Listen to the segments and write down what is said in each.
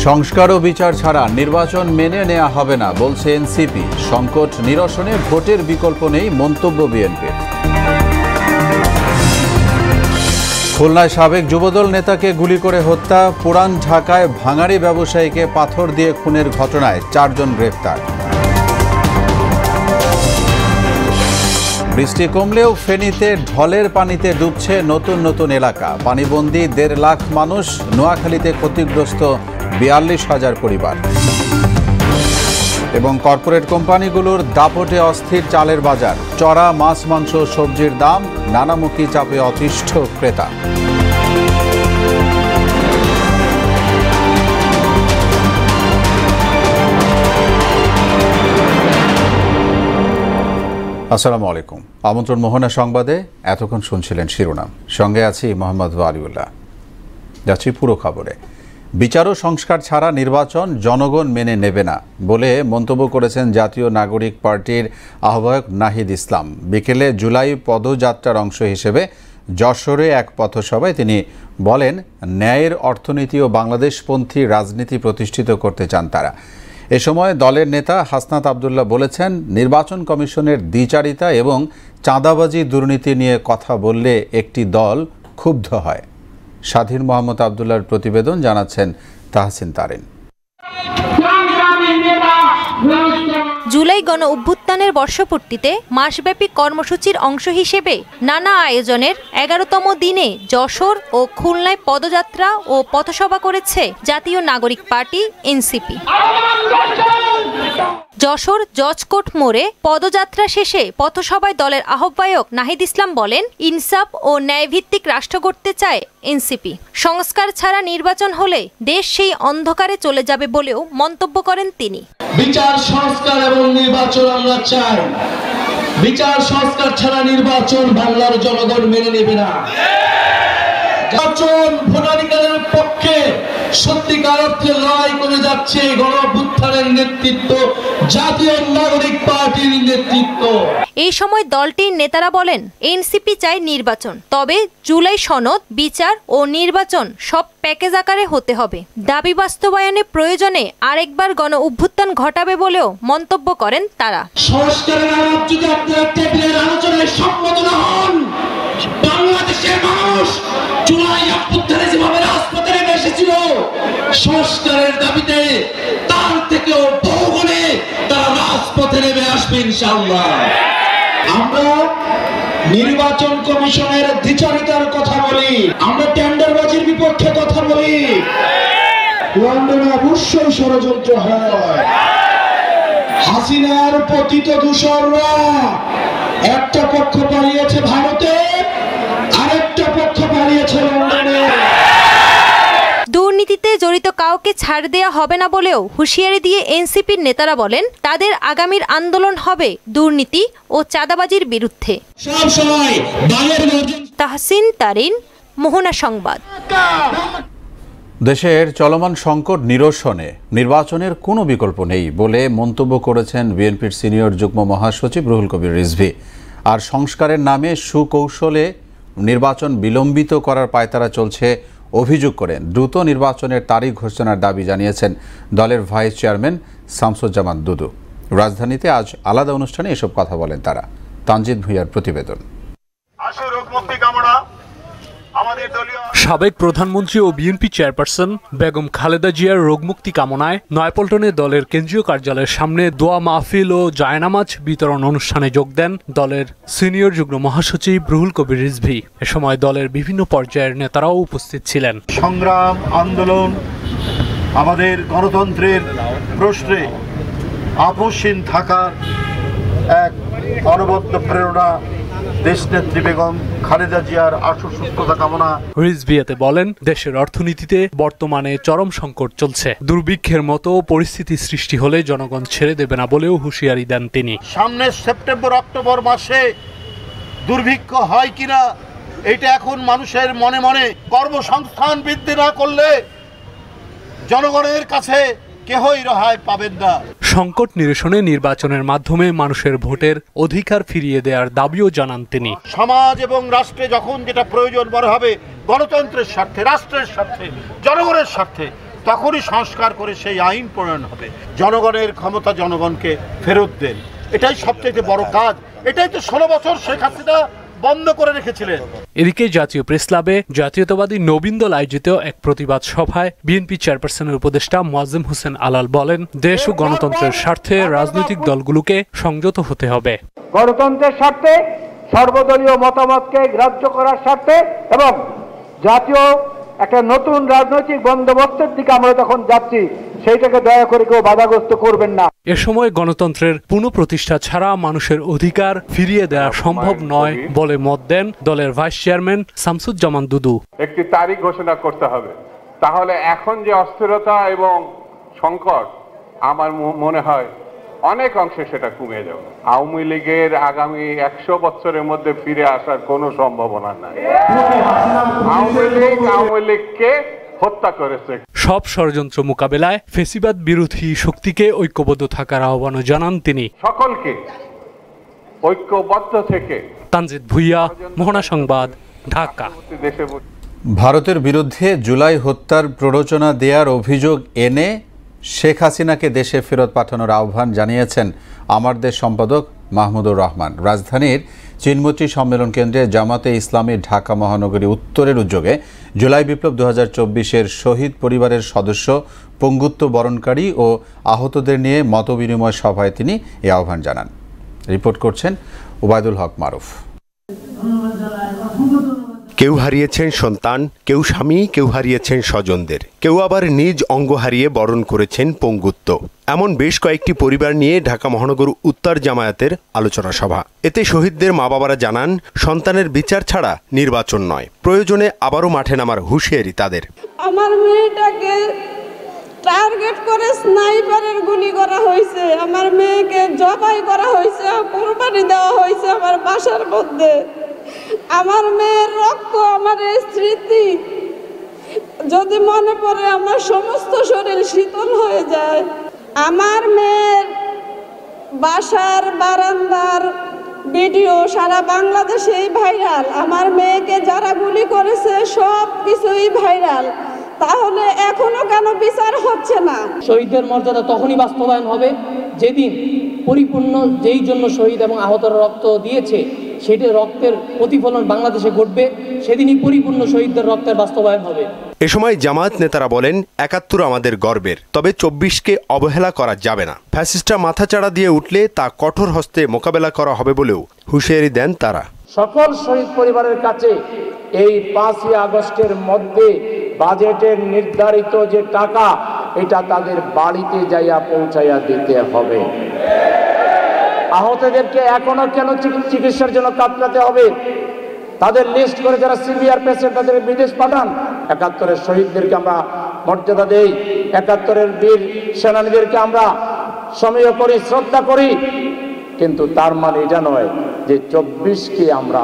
সংস্কার ও বিচার ছাড়া নির্বাচন মেনে নেওয়া হবে না বলছে এনসিপি। সংকট নিরসনে ভোটের বিকল্প নেই মন্তব্য বিএনপির। খুলনায় সাবেক যুবদল নেতাকে গুলি করে হত্যা, পুরান ঢাকায় ভাঙাড়ি ব্যবসায়ীকে পাথর দিয়ে খুনের ঘটনায় 4 জন গ্রেফতার। বৃষ্টি কমলেও ফেনীতে ঢলের পানিতে ডুবছে নতুন নতুন এলাকা। পানিবন্দী 1.5 লাখ মানুষ। নোয়াখালীতে ক্ষতিগ্রস্ত 42,000 পরিবার। এবং কর্পোরেট কোম্পানিগুলোর দাপটে অস্থির চালের বাজার। চড়া মাছ, মাংস, সবজির দাম, নানামুখী চাপে অতিষ্ঠ ক্রেতা। আসসালামু আলাইকুম। আমন্ত্রণ মোহনা সংবাদে। এতক্ষণ শুনছিলেন শিরোনাম, সঙ্গে আছি মোহাম্মদ ওয়ালিউল্লাহ। যাচ্ছি পুরো খবরে। বিচার ও সংস্কার ছাড়া নির্বাচন জনগণ মেনে নেবে না বলে মন্তব্য করেছেন জাতীয় নাগরিক পার্টির আহ্বায়ক নাহিদ ইসলাম। বিকেলে জুলাই পদযাত্রার অংশ হিসেবে যশোরে এক পথসভায় তিনি বলেন, ন্যায়ের অর্থনীতি ও বাংলাদেশপন্থী রাজনীতি প্রতিষ্ঠিত করতে চান তারা। এ সময় দলের নেতা হাসনাত আবদুল্লাহ বলেছেন, নির্বাচন কমিশনের দ্বিচারিতা এবং চাঁদাবাজি দুর্নীতি নিয়ে কথা বললে একটি দল ক্ষুব্ধ হয়। স্বাধীন মোহাম্মদ আবদুল্লাহর প্রতিবেদন, জানাচ্ছেন তাহসিন তারিন। জুলাই গণ অভ্যুত্থানের বর্ষপূর্তিতে মাসব্যাপী কর্মসূচির অংশ হিসেবে নানা আয়োজনের ১১তম দিনে যশোর ও খুলনায় পদযাত্রা ও পথসভা করেছে জাতীয় নাগরিক পার্টি এনসিপি। যশোর জজকোর্ট মোড়ে পদযাত্রা শেষে পথসভায় দলের আহ্বায়ক নাহিদ ইসলাম বলেন, ইনসাফ ও ন্যায়ভিত্তিক রাষ্ট্র গড়তে চায় এনসিপি। সংস্কার ছাড়া নির্বাচন হলে দেশ সেই অন্ধকারে চলে যাবে বলেও মন্তব্য করেন তিনি। বিচার সংস্কার এবং নির্বাচন আমরা চাই। বিচার সংস্কার ছাড়া নির্বাচন বাংলার জনগণ মেনে নেবে না। নির্বাচন ভোটাধিকারের পক্ষে সত্যিকার অর্থে লড়াই করে যাচ্ছে গণ অভ্যুত্থানের নেতৃত্ব, জাতীয় নাগরিক পার্টির নেতৃত্ব। এই সময় দলটির নেতারা বলেন, এনসিপি চায় নির্বাচন, তবে জুলাই সনদ, বিচার ও নির্বাচন সব প্যাকেজ আকারে হতে হবে। দাবি বাস্তবায়নে প্রয়োজনে আরেকবার গণ অভ্যুত্থান ঘটাবে বলেও মন্তব্য করেন তারা। সংস্কারের আলাপ যদি আপনারা টেবিলের আলোচনায় সম্মত না হন, বাংলাদেশের মানুষ জুলাই অভ্যুত্থানে যেভাবে রাজপথে নেমে এসেছিল সংস্কারের দাবিতে, তার থেকেও বহুগুণে তারা রাজপথে নেমে আসবে ইনশাআল্লাহ। আমরা নির্বাচন কমিশনের দ্বিচারিতার কথা বলি, আমরা টেন্ডারবাজির বিপক্ষে কথা বলি। লন্ডনে অবশ্যই ষড়যন্ত্র হয়। হাসিনার পতিত দূষররা একটা পক্ষ পালিয়েছে ভারতে, আরেকটা পক্ষ পালিয়েছে লন্ডনে। দুর্নীতিতে জড়িত কাউকে ছাড় দেয়া হবে না বলেও হুঁশিয়ারি দিয়ে এনসিপির নেতারা বলেন, তাদের আগামীর আন্দোলন হবে দুর্নীতি ও চাঁদাবাজির বিরুদ্ধে। তাহসিন তারিন, মোহনা সংবাদ। দেশের চলমান সংকট নিরসনে নির্বাচনের কোনো বিকল্প নেই বলে মন্তব্য করেছেন বিএনপির সিনিয়র যুগ্ম মহাসচিব রুহুল কবির রিজভী। আর সংস্কারের নামে সুকৌশলে নির্বাচন বিলম্বিত করার পায়তারা চলছে অভিযোগ করেন দ্রুত নির্বাচনের তারিখ ঘোষণার দাবি জানিয়েছেন দলের ভাইস চেয়ারম্যান শামসুজ্জামান দুদু। রাজধানীতে আজ আলাদা অনুষ্ঠানে এসব কথা বলেন তারা। তানজিদ ভুঁইয়ার প্রতিবেদন। সাবেক প্রধানমন্ত্রী ও বিএনপি চেয়ারপারসন বেগম খালেদা জিয়ার রোগমুক্তি কামনায় নয়াপল্টনে দলের কেন্দ্রীয় কার্যালয়ের সামনে দোয়া মাহফিল ও জায়নামাজ বিতরণ অনুষ্ঠানে যোগ দেন দলের সিনিয়র যুগ্ম মহাসচিব রুহুল কবির রিজভী। এ সময় দলের বিভিন্ন পর্যায়ের নেতারাও উপস্থিত ছিলেন। সংগ্রাম আন্দোলন আমাদের গণতন্ত্রের প্রশ্নে আপোষহীন থাকার এক অনবদ্য প্রেরণা। দেশনেত্রী বেগম খালেদা জিয়ার আশু সুস্থতা কামনা। রিজভী এতে বলেন, দেশের অর্থনীতিতে বর্তমানে চরম সংকট চলছে। দুর্ভিক্ষের মতো পরিস্থিতি সৃষ্টি হলে জনগণ ছেড়ে দেবে না বলেও হুঁশিয়ারি দেন তিনি। সামনের সেপ্টেম্বর অক্টোবর মাসে দুর্ভিক্ষ হয় কিনা এটা এখন মানুষের মনে মনে। কর্মসংস্থান বৃদ্ধি না করলে জনগণের কাছে কেহই রেহাই পাবেন না। সংকট নিরসনে নির্বাচনের মাধ্যমে মানুষের ভোটের অধিকার ফিরিয়ে দেওয়ার দাবিও জানান তিনি। সমাজ এবং রাষ্ট্রে যখন যেটা প্রয়োজন মনে হবে গণতন্ত্রের স্বার্থে, রাষ্ট্রের স্বার্থে, জনগণের স্বার্থে, তখনই সংস্কার করে সেই আইন প্রণয়ন হবে। জনগণের ক্ষমতা জনগণকে ফেরত দেন, এটাই সবচেয়ে বড় কাজ। এটাই তো 16 বছর শেখ হাসিনা বন্ধ করে রেখেছিলেন। এদিকে জাতীয় প্রেস ক্লাবে জাতীয়তাবাদী নবীন দল আয়োজিত এক প্রতিবাদ সভায় বিএনপি চেয়ারপারসনের উপদেষ্টা মোয়াজ্জেম হোসেন আলাল বলেন, দেশ ও গণতন্ত্রের স্বার্থে রাজনৈতিক দলগুলোকে সংযত হতে হবে। গণতন্ত্রের স্বার্থে, সর্বদলীয় মতামতকে গ্রাহ্য করার স্বার্থে এবং জাতীয় একটা নতুন রাজনৈতিক বন্দোবস্তের দিকে আমরা যখন যাচ্ছি, সেইটাকে দয়া করে কেউ বাধাগ্রস্ত করবেন না। এ সময় গণতন্ত্রের পুনঃপ্রতিষ্ঠা ছাড়া মানুষের অধিকার ফিরিয়ে দেওয়া সম্ভব নয় বলে মত দেন দলের ভাইস চেয়ারম্যান শামসুজ্জামান দুদু। একটি তারিখ ঘোষণা করতে হবে, তাহলে এখন যে অস্থিরতা এবং সংকট আমার মনে হয় অনেক অংশে সেটা কমে যাবে। আওয়ামী লীগের আগামী 100 বছরের মধ্যে ফিরে আসার কোনো সম্ভাবনা নাই। আওয়ামী লীগকে হত্যা করেছে। সব ষড়যন্ত্র মোকাবেলায় ফেসিবাদ বিরোধী শক্তিকে ঐক্যবদ্ধ থাকার আহ্বানও জানান তিনি। সকলকে ঐক্যবদ্ধ থেকে। তানজিদ ভুইয়া, মোহনা সংবাদ, ঢাকা। ভারতের বিরুদ্ধে জুলাই হত্যার প্ররোচনা দেওয়ার অভিযোগ এনে শেখ হাসিনাকে দেশে ফেরত পাঠানোর আহ্বান জানিয়েছেন আমার দেশ সম্পাদক মাহমুদুর রহমান। রাজধানীর চিনমতি সম্মেলন কেন্দ্রে জামাতে ইসলামী ঢাকা মহানগরী উত্তরের উদ্যোগে জুলাই বিপ্লব 2024-এর শহীদ পরিবারের সদস্য, পঙ্গুত্ব বরণকারী ও আহতদের নিয়ে মতবিনিময় সভায় তিনি এই আহ্বান জানান। রিপোর্ট করছেন ওবায়দুল হক মারুফ। কেউ হারিয়েছেন সন্তান, কেউ স্বামী, কেউ হারিয়েছেন স্বজনদের, কেউ আবার নিজ অঙ্গ হারিয়ে বরণ করেছেন পঙ্গুত্ব। এমন বেশ কয়েকটি পরিবার নিয়ে ঢাকা মহানগর উত্তর জামায়াতের আলোচনা সভা। এতে শহীদদের মা বাবারা জানান, সন্তানের বিচার ছাড়া নির্বাচন নয়, প্রয়োজনে আবারও মাঠে নামার হুঁশিয়ারি তাদের। আমার মেয়েটাকে টার্গেট করে স্নাইপারের গুলি করা হয়েছে, আমার মেয়েকে জবাই করা হয়েছে, কুরবানি দেওয়া হয়েছে আমার বাসার মধ্যে। আমার মেয়ের রক্ত, আমার স্মৃতি যদি মনে পড়ে আমার সমস্ত শরীর শীতল হয়ে যায়। আমার মেয়ের বাসার বারান্দার ভিডিও সারা বাংলাদেশেই ভাইরাল। আমার মেয়েকে যারা গুলি করেছে সব কিছুই ভাইরাল। তাহলে এখনো কেন বিচার হচ্ছে না? শহীদদের মর্যাদা তখনই বাস্তবায়ন হবে যেদিন পরিপূর্ণ, যেই জন্য শহীদ এবং আহতরা রক্ত দিয়েছে সেটা রক্তের প্রতিফলন বাংলাদেশে ঘটবে, সেদিনই পরিপূর্ণ শহীদদের রক্তের বাস্তবায়ন হবে। এ সময় জামায়াত নেতারা বলেন, 71 আমাদের গর্বের, তবে 24কে অবহেলা করা যাবে না। ফ্যাসিস্টরা মাথাচাড়া দিয়ে উঠলে তা কঠোর হস্তে মোকাবেলা করা হবে বলেও হুঁশিয়ারি দেন তারা। সকল শহীদ পরিবারের কাছে এই 5ই আগস্টের মধ্যে বাজেটের নির্ধারিত যে টাকা, এটা তাদের বাড়িতে যাইয়া পৌঁছাইয়া দিতে হবে। আহতদেরকে এখনো কেন চিকিৎসার জন্য কাতরাতে হবে? তাদের লিস্ট করে যারা সিভিয়ার পেশেন্ট তাদের বিদেশ পাঠান। 71-এর শহীদদেরকে আমরা মর্যাদা দেই, 71-এর বীর সেনানীদেরকে আমরা সমীহ করি, শ্রদ্ধা করি, কিন্তু তার মানে এটা নয় যে 24কে আমরা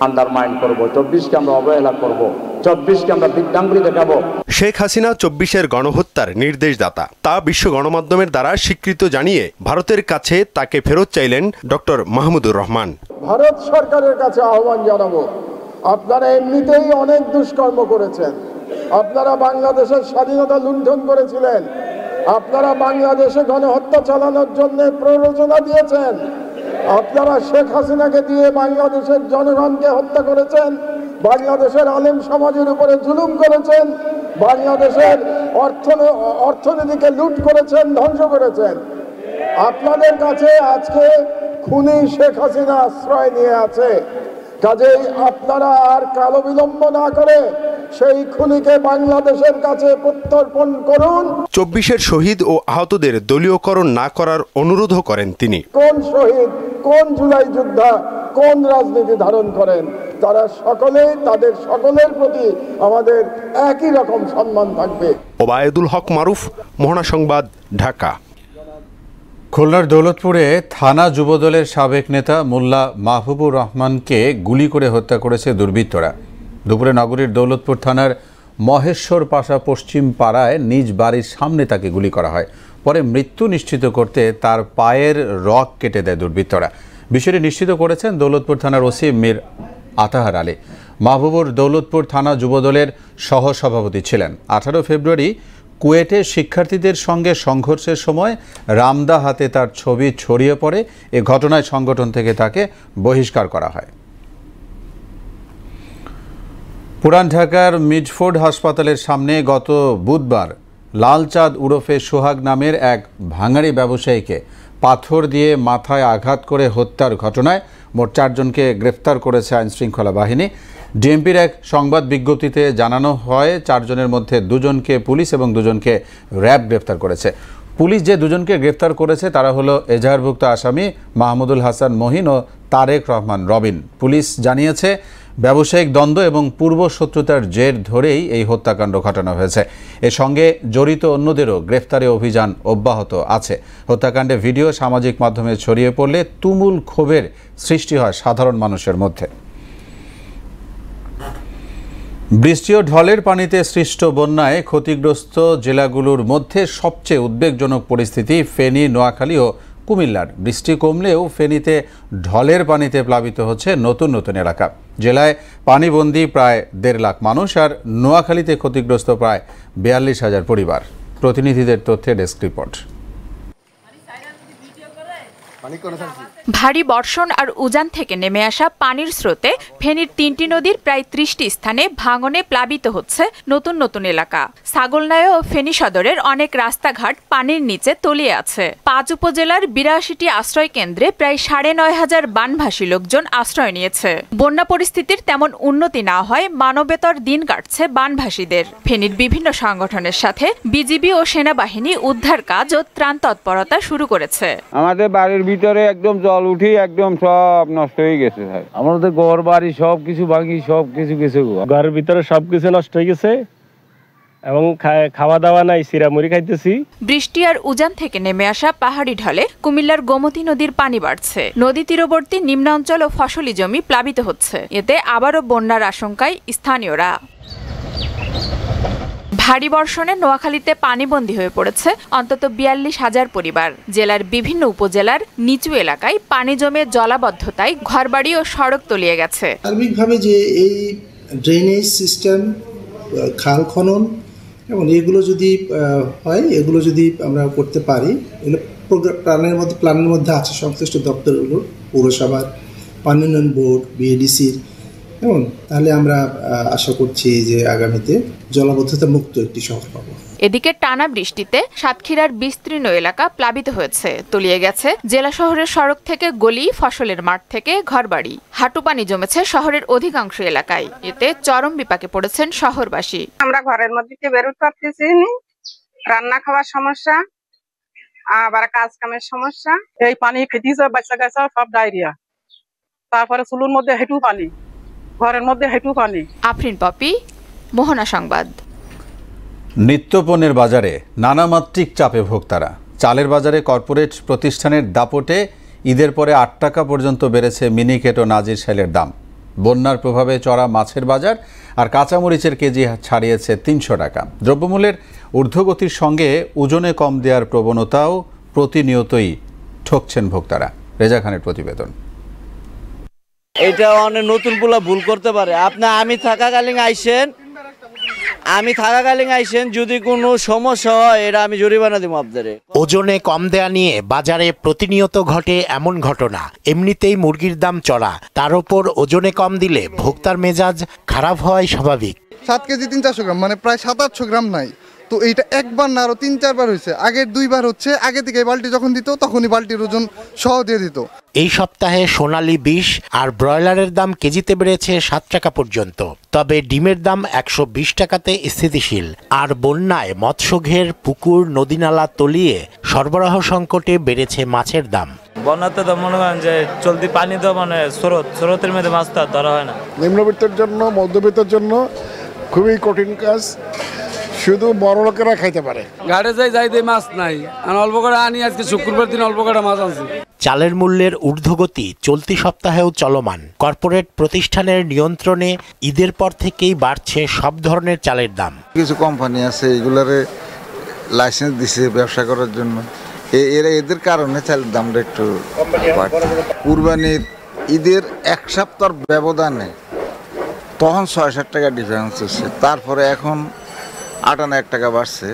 আন্ডারমাইন করব, 24কে আমরা অবহেলা করব, 24কে আমরা বৃদ্ধাঙ্গুলি দেখাবো। শেখ হাসিনা 24-এর গণহত্যার নির্দেশদাতা, তা বিশ্ব গণমাধ্যমের দ্বারা স্বীকৃত জানিয়ে ভারতের কাছে তাকে ফেরত চাইলেন ডক্টর মাহমুদুর রহমান। ভারত সরকারের কাছে আহ্বান জানাবো, আপনারা এমনিতেই অনেক দুষ্কর্ম করেছেন, আপনারা বাংলাদেশের স্বাধীনতা লুণ্ঠন করেছিলেন, আপনারা বাংলাদেশে গণহত্যা চালানোর জন্য প্ররোচনা দিয়েছেন, আপনারা শেখ হাসিনাকে দিয়ে বাংলাদেশের জনগণকে হত্যা করেছেন, বাংলাদেশের আলেম সমাজের উপরে জুলুম করেছেন, বাংলাদেশের অর্থনীতিকে লুট করেছেন, ধ্বংস করেছেন। আপনাদের কাছে আজকে খুনি শেখ হাসিনা আশ্রয় নিয়ে আছে, কাজেই আপনারা আর কালো বিলম্ব না করে সেই খুনিকে বাংলাদেশের কাছে প্রত্যর্পণ করুন। 24-এর শহীদ ও আহতদের দলীয়করণ না করার অনুরোধও করেন তিনি। কোন শহীদ, কোন জুলাই যোদ্ধা, কোন রাজনীতি ধারণ করেন, তারা সকলেই, তাদের সকলের প্রতি আমাদের একই রকম সম্মান থাকবে। ওবায়দুল হক মারুফ, মোহনা সংবাদ, ঢাকা। খুলনার দৌলতপুরে থানা যুবদলের সাবেক নেতা মোল্লা মাহবুবুর রহমানকে গুলি করে হত্যা করেছে দুর্বৃত্তরা। দুপুরে নগরীর দৌলতপুর থানার মহেশ্বর পাশা পশ্চিম পাড়ায় নিজ বাড়ির সামনে তাকে গুলি করা হয়। পরে মৃত্যু নিশ্চিত করতে তার পায়ের রগ কেটে দেয় দুর্বৃত্তরা। বিষয়টি নিশ্চিত করেছেন দৌলতপুর থানার ওসি মীর আতাহার আলী। মাহবুবুর দৌলতপুর থানা যুবদলের সহসভাপতি ছিলেন। 18 ফেব্রুয়ারি কুয়েটে শিক্ষার্থীদের সঙ্গে সংঘর্ষের সময় রামদা হাতে তার ছবি ছড়িয়ে পড়ে। এ ঘটনায় সংগঠন থেকে তাকে বহিষ্কার করা হয়। পুরান ঢাকার মিডফোর্ড হাসপাতালের সামনে গত বুধবার লালচাঁদ ওরফে সোহাগ নামের এক ভাঙাড়ি ব্যবসায়ীকে পাথর দিয়ে মাথায় আঘাত করে হত্যার ঘটনায় মোট 4 জনকে গ্রেফতার করেছে আইনশৃঙ্খলা বাহিনী। ডিএমপির এক সংবাদ বিজ্ঞপ্তিতে জানানো হয় 4 জনের মধ্যে 2 জনকে পুলিশ এবং 2 জনকে র্যাব গ্রেফতার করেছে। পুলিশ যে 2 জনকে গ্রেফতার করেছে তারা হলো এজাহারভুক্ত আসামি মাহমুদুল হাসান মহিন ও তারেক রহমান রবিন। পুলিশ জানিয়েছে ব্যবসায়িক দ্বন্দ্ব এবং পূর্ব শত্রুতার জের ধরেই এই হত্যাকাণ্ড ঘটানো হয়েছে। এর সঙ্গে জড়িত অন্যদেরও গ্রেফতারে অভিযান অব্যাহত আছে। হত্যাকাণ্ডে ভিডিও সামাজিক মাধ্যমে ছড়িয়ে পড়লে তুমুল ক্ষোভের সৃষ্টি হয় সাধারণ মানুষের মধ্যে। বৃষ্টি ও ঢলের পানিতে সৃষ্ট বন্যায় ক্ষতিগ্রস্ত জেলাগুলোর মধ্যে সবচেয়ে উদ্বেগজনক পরিস্থিতি ফেনী, নোয়াখালী ও কুমিল্লার। বৃষ্টি কমলেও ফেনীতে ঢলের পানিতে প্লাবিত হচ্ছে নতুন নতুন এলাকা। জেলায় পানিবন্দী প্রায় 1.5 লাখ মানুষ আর নোয়াখালীতে ক্ষতিগ্রস্ত প্রায় 42,000 পরিবার। প্রতিনিধিদের তথ্যে ডেস্ক রিপোর্ট। ভারী বর্ষণ আর উজান থেকে নেমে আসা পানির স্রোতে ফেনীর 3টি নদীর প্রায় 30টি স্থানে ভাঙনে প্লাবিত হচ্ছে নতুন নতুন এলাকা। ছাগলনাইয়া ও ফেনী সদরের অনেক রাস্তাঘাট পানির নিচে তলিয়ে আছে। 5 উপজেলার 82টি আশ্রয় কেন্দ্রে প্রায় 9,500 বানভাসী লোকজন আশ্রয় নিয়েছে। বন্যা পরিস্থিতির তেমন উন্নতি না হয় মানবেতর দিন কাটছে বানভাসীদের। ফেনীর বিভিন্ন সংগঠনের সাথে বিজিবি ও সেনাবাহিনী উদ্ধার কাজ ও ত্রাণ তৎপরতা শুরু করেছে। আমাদের বাড়ির ভিতরে একদম জল উঠি একদম সব নষ্ট হয়ে গেছে। আমাদের ঘর বাড়ি সবকিছু ভাঙি, সবকিছু ঘরের ভিতরে সবকিছু নষ্ট হয়ে গেছে এবং খাওয়া দাওয়া নাই, সিরামুড়ি খাইতেছি। বৃষ্টি আর উজান থেকে নেমে আসা পাহাড়ি ঢলে কুমিল্লার গোমতী নদীর পানি বাড়ছে। নদী তীরবর্তী নিম্নাঞ্চল ও ফসলি জমি প্লাবিত হচ্ছে। এতে আবারও বন্যার আশঙ্কায় স্থানীয়রা। ভারী বর্ষণে নোয়াখালীতে পানিবন্দী হয়ে পড়েছে অন্তত 42,000 পরিবার। জেলার বিভিন্ন উপজেলার নিচু এলাকায় পানি জমে জলাবদ্ধতায় ঘরবাড়ি ও সড়ক তলিয়ে গেছে। সার্বিকভাবে যে এই ড্রেনেজ সিস্টেম, খাল খনন এবং এগুলো যদি হয়, এগুলো যদি আমরা করতে পারি, এগুলো প্ল্যানের মধ্যে আছে সংশ্লিষ্ট দপ্তরগুলো, পৌরসভার, পানি উন্নয়ন বোর্ড, বিএডিসির, এবং তাহলে আমরা আশা করছি যে আগামীতে জলাবদ্ধতা মুক্ত একটি শহর পাবো। এদিকে টানা বৃষ্টিতে সাতক্ষীরার বিস্তীর্ণ এলাকা প্লাবিত হয়েছে। তলিয়ে গেছে জেলা শহরের সড়ক থেকে গলি, ফসলের মাঠ থেকে ঘরবাড়ি। হাঁটু পানি জমেছে শহরের অধিকাংশ এলাকায়। এতে চরম বিপাকে পড়েছেন শহরবাসী। আমরা ঘরের মধ্যে বেরোতে পারতেছি না, রান্না খাওয়ার সমস্যা, আবার কাজ কামের সমস্যা। এই পানি ফেটিছে, বাচ্চা কাচ্চা সব ডায়রিয়া, তারপরে চুলুর মধ্যে হেঁটু পানি, ঘরের মধ্যে হেঁটু পানি। আফরিন পপি, মোহনা সংবাদ। নিত্যপণ্যের বাজারে নানামাত্রিক চাপে ভোক্তারা। চালের বাজারে কর্পোরেট প্রতিষ্ঠানের দাপটে ঈদের পরে 8 টাকা পর্যন্ত বেড়েছে মিনিকেট ও নাজির শাইলের দাম। বন্যার প্রভাবে চড়া মাছের বাজার আর কাঁচামরিচের কেজি ছাড়িয়েছে 300 টাকা। দ্রব্যমূল্যের ঊর্ধ্বগতির সঙ্গে ওজনে কম দেওয়ার প্রবণতাও প্রতিনিয়তই ঠকছেন ভোক্তারা। রেজা খানের প্রতিবেদন। এটা অনেক নতুন পোলা ভুল করতে পারে। আমি থাকাকালীন আইসেন যদি কোনো সমস্যা হয় এটা আমি জরিমানা দিব আপনাদের। ওজনে কম দেয়া নিয়ে বাজারে প্রতিনিয়ত ঘটে এমন ঘটনা। এমনিতেই মুরগির দাম চড়া, তার উপর ওজনে কম দিলে ভোক্তার মেজাজ খারাপ হয় স্বাভাবিক। 7 কেজি 300 গ্রাম, মানে প্রায় 700-800 গ্রাম নাই। তো এইটা একবার না আরো 3-4 বার হয়েছে। আগের 2 বার হচ্ছে, আগে থেকে বালতি যখন দিত তখনই বালতির ওজন সহ দিয়ে দিত। এই সপ্তাহে সোনালী 20 আর ব্রয়লারের দাম কেজিতে বেড়েছে 7 টাকা পর্যন্ত। তবে ডিমের দাম 120 টাকাতে স্থিতিশীল। আর বন্যায় মৎস্যঘের পুকুর, নদীনালা তলিয়ে সরবরাহ সংকটে বেড়েছে মাছের দাম। বন্যাতে তো মনে করেন যে চলতি পানি তো মানে স্রোতের মধ্যে মাছ তো ধরা হয় না। নিম্নবিত্তের জন্য, মধ্যবিত্তের জন্য খুবই কঠিন কাজ। শুধু বড় লোকেরা খাইতে পারে। ঘাটে যাইতে মাছ নাই, আমি অল্প করে আনি। আজকে শুক্রবার দিন অল্প করে মাছ আনছি। চালের মূল্যের ঊর্ধ্বগতি চলতি সপ্তাহেও চলমান। কর্পোরেট প্রতিষ্ঠানের নিয়ন্ত্রণে ঈদের পর থেকেই বাড়ছে সব ধরনের চালের দাম। কিছু কোম্পানি আছে এগুলারে লাইসেন্স দিছে ব্যবসা করার জন্য, এদের কারণে চালের দামটা একটু বাড়ছে। কুরবানির ঈদের 1 সপ্তাহ ব্যবধানে তখন ৬-৭ টাকা ডিফারেন্স হচ্ছে, তারপরে এখন ৫৮ টাকা বাড়ছে।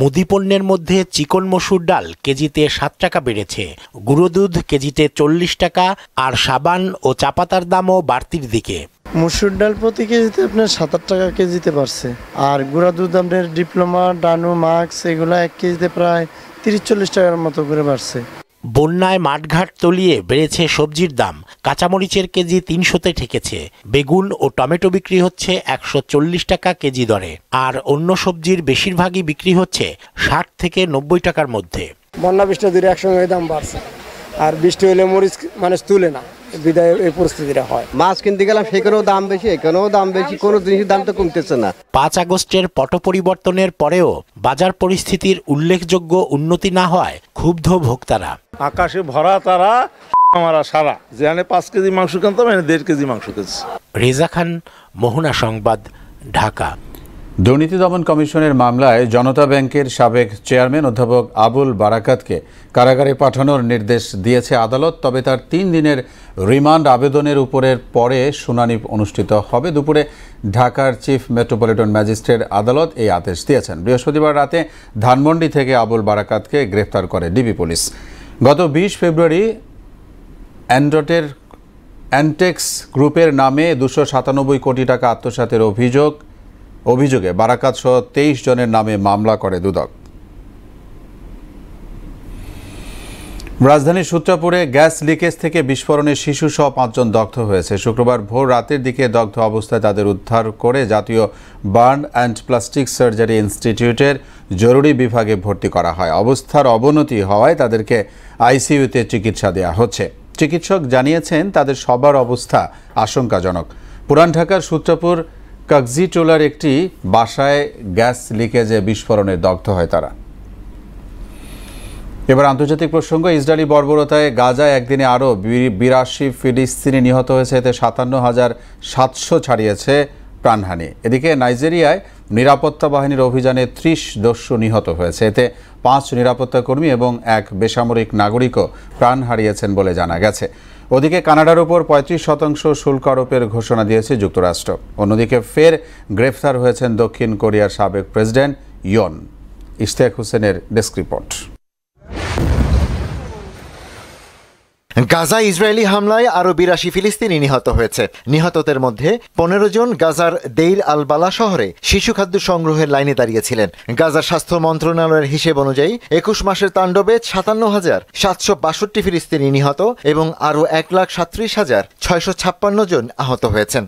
মুদি পণ্যের মধ্যে চিকন মসুর ডাল কেজিতে 7 টাকা বেড়েছে, গুঁড়ো দুধ কেজিতে 40 টাকা, আর সাবান ও চা পাতার দামও বাড়তির দিকে। মসুর ডাল প্রতি কেজিতে আপনার 7-8 টাকা কেজিতে বাড়ছে, আর গুঁড়া দুধ আপনার ডিপ্লোমা, ডানু, মাক্স এগুলো 1 কেজিতে প্রায় 30-40 টাকার মতো করে বাড়ছে। বন্যায় মাঠঘাট তলিয়ে বেড়েছে সবজির দাম, কাঁচামরিচের কেজি 300-তে ঠেকেছে, বেগুন ও টমেটো বিক্রি হচ্ছে 140 টাকা কেজি দরে, আর অন্য সবজির বেশিরভাগই বিক্রি হচ্ছে 60 থেকে 90 টাকার মধ্যে। বন্যা বৃষ্টি ধরে একসঙ্গে দাম বাড়ছে, আর বৃষ্টি হলে মরিচ মানুষ তুলে না, বিদায় এই পরিস্থিতিটা হয়। মাছ কিনতে গেলাম সেখানেও দাম বেশি, এখানেও দাম বেশি, কোনো জিনিসের দাম তো কমতেছে না। 5 আগস্টের পট পরিবর্তনের পরেও বাজার পরিস্থিতির উল্লেখযোগ্য উন্নতি না হয় ক্ষুব্ধ ভোক্তারা। আকাশে ভরা তারা আমরা সারা যেখানে 5 কেজি মাংস কিনতাম 1.5 কেজি মাংস কিনছি। রেজা খান, মোহনা সংবাদ, ঢাকা। দুর্নীতি দমন কমিশনের মামলায় জনতা ব্যাংকের সাবেক চেয়ারম্যান অধ্যাপক আবুল বারাকাতকে কারাগারে পাঠানোর নির্দেশ দিয়েছে আদালত। তবে তার 3 দিনের রিমান্ড আবেদনের পরে শুনানি অনুষ্ঠিত হবে। দুপুরে ঢাকার চিফ মেট্রোপলিটন ম্যাজিস্ট্রেট আদালত এই আদেশ দিয়েছেন। বৃহস্পতিবার রাতে ধানমন্ডি থেকে আবুল বারাকাতকে গ্রেফতার করে ডিবি পুলিশ। গত 20 ফেব্রুয়ারি অ্যান্টেক্স গ্রুপের নামে 297 কোটি টাকা আত্মসাতের অভিযোগে বারাকাত সহ 23 জনের নামে মামলা করে দুদক। রাজধানীর সূত্রাপুরে গ্যাস লিকেজ থেকে বিস্ফোরণে শিশুসহ 5 জন দগ্ধ হয়েছে। শুক্রবার ভোর রাতের দিকে দগ্ধ অবস্থায় তাদের উদ্ধার করে জাতীয় বার্ন অ্যান্ড প্লাস্টিক সার্জারি ইনস্টিটিউটের জরুরি বিভাগে ভর্তি করা হয়। অবস্থার অবনতি হওয়ায় তাদেরকে আইসিইউতে চিকিৎসা দেওয়া হচ্ছে। চিকিৎসক জানিয়েছেন তাদের সবার অবস্থা আশঙ্কাজনক। পুরান ঢাকার সূত্রাপুর কাগজিটোলার একটি বাসায় গ্যাস লিকেজে বিস্ফোরণে দগ্ধ হয় তারা। এবার আন্তর্জাতিক প্রসঙ্গ। ইসরায়েলি বর্বরতায় গাজায় একদিনে আরও 82 ফিলিস্তিনি নিহত হয়েছে, এতে 57,700 ছাড়িয়েছে প্রাণহানি। এদিকে নাইজেরিয়ায় নিরাপত্তা বাহিনীর অভিযানে 30 দস্যু নিহত হয়েছে, এতে 5 নিরাপত্তা কর্মী এবং 1 বেসামরিক নাগরিকও প্রাণ হারিয়েছেন বলে জানা গেছে। ওদিকে কানাডার উপর 35% শুল্ক আরোপের ঘোষণা দিয়েছে যুক্তরাষ্ট্র। অন্যদিকে ফের গ্রেফতার হয়েছেন দক্ষিণ কোরিয়ার সাবেক প্রেসিডেন্ট ইয়ন। ইশতিয়াক হোসেনের ডেস্ক রিপোর্ট। গাজা ইসরায়েলি হামলায় আরও 82 ফিলিস্তিনি নিহত হয়েছে। নিহতদের মধ্যে 15 জন গাজার দেইর আল বালা শহরে শিশু খাদ্য সংগ্রহের লাইনে দাঁড়িয়েছিলেন। গাজার স্বাস্থ্য মন্ত্রণালয়ের হিসেব অনুযায়ী 21 মাসের তাণ্ডবে 57,762 ফিলিস্তিনি নিহত এবং আরও 1,37,656 জন আহত হয়েছেন।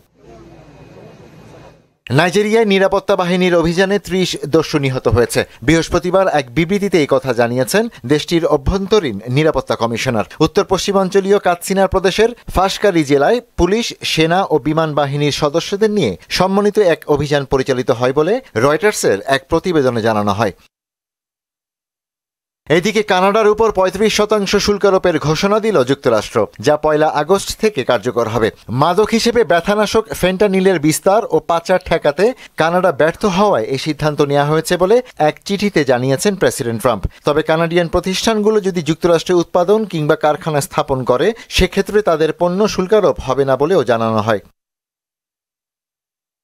নাইজেরিয়ায় নিরাপত্তা বাহিনীর অভিযানে 30 দস্যু নিহত হয়েছে। বৃহস্পতিবার এক বিবৃতিতে এই কথা জানিয়েছেন দেশটির অভ্যন্তরীণ নিরাপত্তা কমিশনার। উত্তর পশ্চিমাঞ্চলীয় কাৎসিনা প্রদেশের ফাশকারি জেলায় পুলিশ, সেনা ও বিমান বাহিনীর সদস্যদের নিয়ে সমন্বিত এক অভিযান পরিচালিত হয় বলে রয়টার্সের এক প্রতিবেদনে জানানো হয়। এদিকে কানাডার উপর 35% শুল্ক আরোপের ঘোষণা দিল যুক্তরাষ্ট্র, যা 1 আগস্ট থেকে কার্যকর হবে। মাদক হিসেবে ব্যথানাশক ফেন্টানিলের বিস্তার ও পাচার ঠেকাতে কানাডা ব্যর্থ হওয়ায় এই সিদ্ধান্ত নেওয়া হয়েছে বলে এক চিঠিতে জানিয়েছেন প্রেসিডেন্ট ট্রাম্প। তবে কানাডিয়ান প্রতিষ্ঠানগুলো যদি যুক্তরাষ্ট্রে উৎপাদন কিংবা কারখানা স্থাপন করে সেক্ষেত্রে তাদের পণ্য শুল্কারোপ হবে না বলেও জানানো হয়।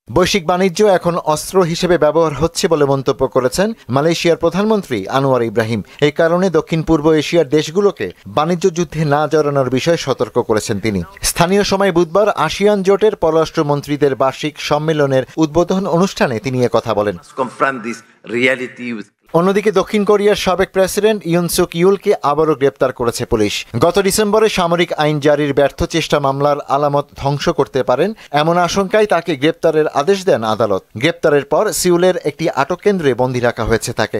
বৈশ্বিক বাণিজ্য এখন অস্ত্র হিসেবে ব্যবহার হচ্ছে বলে মন্তব্য করেছেন মালয়েশিয়ার প্রধানমন্ত্রী আনোয়ার ইব্রাহিম। এই কারণে দক্ষিণ পূর্ব এশিয়ার দেশগুলোকে বাণিজ্য যুদ্ধে না জড়ানোর বিষয়ে সতর্ক করেছেন তিনি। স্থানীয় সময় বুধবার আসিয়ান জোটের পররাষ্ট্রমন্ত্রীদের বার্ষিক সম্মেলনের উদ্বোধন অনুষ্ঠানে তিনি কথা বলেন। অন্যদিকে দক্ষিণ কোরিয়ার সাবেক প্রেসিডেন্ট ইউন সুক ইউলকে আবারও গ্রেপ্তার করেছে পুলিশ। গত ডিসেম্বরে সামরিক আইন জারির ব্যর্থ চেষ্টা মামলার আলামত ধ্বংস করতে পারেন এমন আশঙ্কায় তাকে গ্রেপ্তারের আদেশ দেন আদালত। গ্রেপ্তারের পর সিউলের একটি আটক কেন্দ্রে বন্দী রাখা হয়েছে তাকে।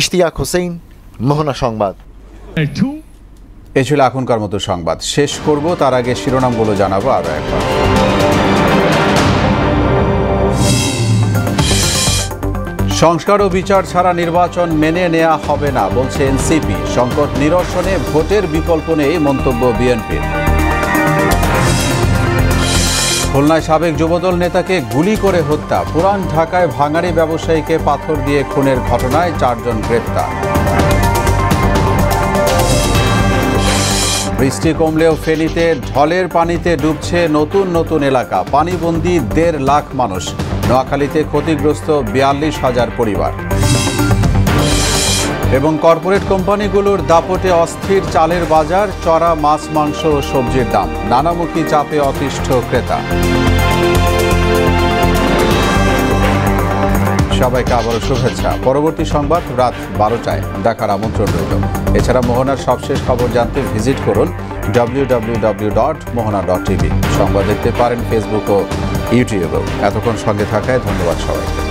ইশতিয়াক হোসেন, মোহনা সংবাদ। এ ছিল এখনকার মতো সংবাদ। শেষ করব তার আগে শিরোনামগুলো জানাবো আরও একবার। সংস্কার ও বিচার ছাড়া নির্বাচন মেনে নেওয়া হবে না বলছে এনসিপি। সংকট নিরসনে ভোটের বিকল্প নেই মন্তব্য বিএনপির। খুলনায় সাবেক যুবদল নেতাকে গুলি করে হত্যা। পুরান ঢাকায় ভাঙাড়ি ব্যবসায়ীকে পাথর দিয়ে খুনের ঘটনায় 4 জন গ্রেপ্তার। বৃষ্টি কমলেও ফেনীতে ঢলের পানিতে ডুবছে নতুন নতুন এলাকা, পানিবন্দী 1.5 লাখ মানুষ। নোয়াখালীতে ক্ষতিগ্রস্ত 42,000 পরিবার। এবং কর্পোরেট কোম্পানিগুলোর দাপটে অস্থির চালের বাজার, চড়া মাছ, মাংস ও সবজির দাম, নানামুখী চাপে অতিষ্ঠ ক্রেতা। সবাইকে আবারও শুভেচ্ছা। পরবর্তী সংবাদ রাত 12টায় দেখার আমন্ত্রণ রইল। এছাড়া মোহনার সবশেষ খবর জানতে ভিজিট করুন www.mohana.tv। সংবাদ দেখতে পারেন ফেসবুক ও ইউটিউবেও। এতক্ষণ সঙ্গে থাকায় ধন্যবাদ সবাইকে।